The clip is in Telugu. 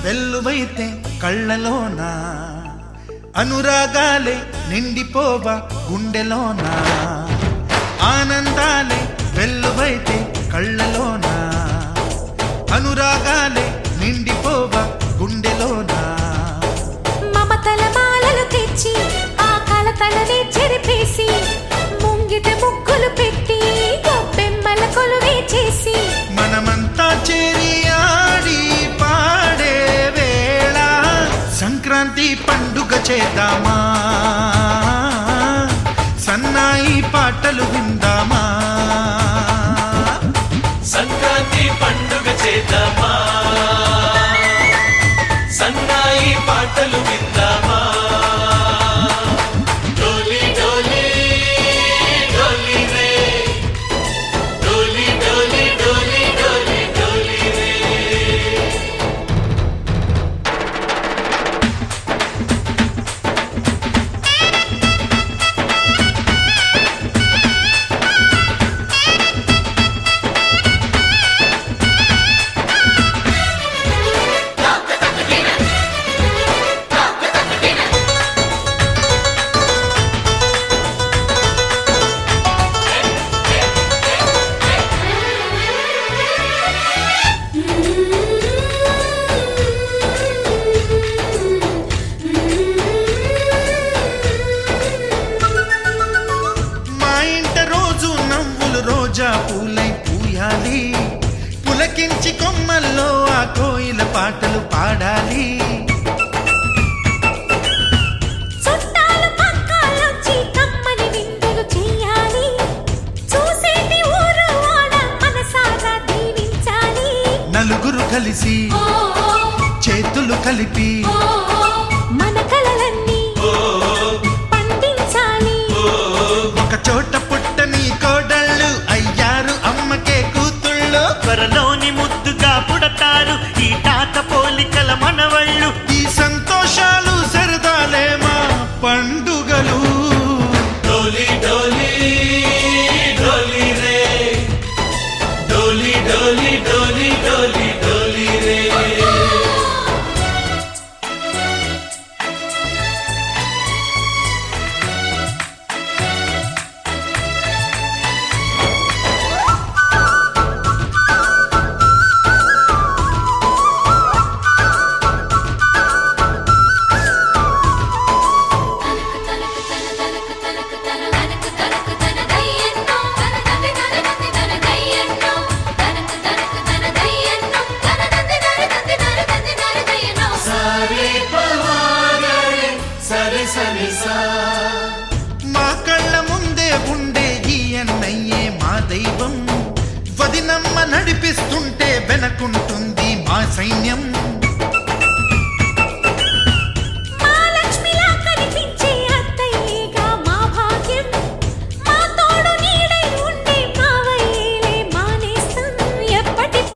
వెల్లువైతే కళ్ళలోన అనురాగాలే నిండిపోవా గుండెలోన ఆనందాలే వెల్లువైతే కళ్ళలోన అనురాగాలే నిండిపోవా గుండెలోన మమతల మాలలు తెచ్చి ఆ కలతలనే చెరిపేసి ముంగిట ముగ్గులు పెట్టి గొప్పెమ్మల కొలువే చేసి మనమంతా చేరి ఆడి పాడే వేళ సంక్రాంతి పండుగ చేద్దామా సన్నాయి పాటలు విందామా సంక్రాంతి పండుగ చేద్దామా సన్నాయి పాటలు విందామా డోలి డోలి డోలి రే డోలి డోలి డోలి డోలి డోలి రే మా ఇంట రోజు నవ్వులు రోజా పూలై పూయాలి పులకించి కొమ్మల్లో ఆ కోయిల పాటలు పాడాలి చుట్టాలు పక్కాలొచ్చి కమ్మని విందులు చేయాలి చూసేటి ఊరు వాడ మనసారా దీవించాలి నలుగురు కలిసి చేతులు కలిపి మన కలలన్నీ పండించాలి ఒక చోట పుట్టని కోడళ్ళు అయ్యారు అమ్మకే కూతుళ్ళు త్వరలోని ముద్దుగా పుడతారు ఈ తాత పోలికల మనవళ్ళు ఈ సంతోషాలు సరదాలే మా పండుగలు డోలి డోలి డోలి రే డోలి డోలి డోలి డోలి డోలి రే మా కళ్ళ ముందే ఉండే ఈ అన్నయ్యే మా దైవం వదినమ్మ నడిపిస్తుంటే వెనకుంటుంది మా సైన్యం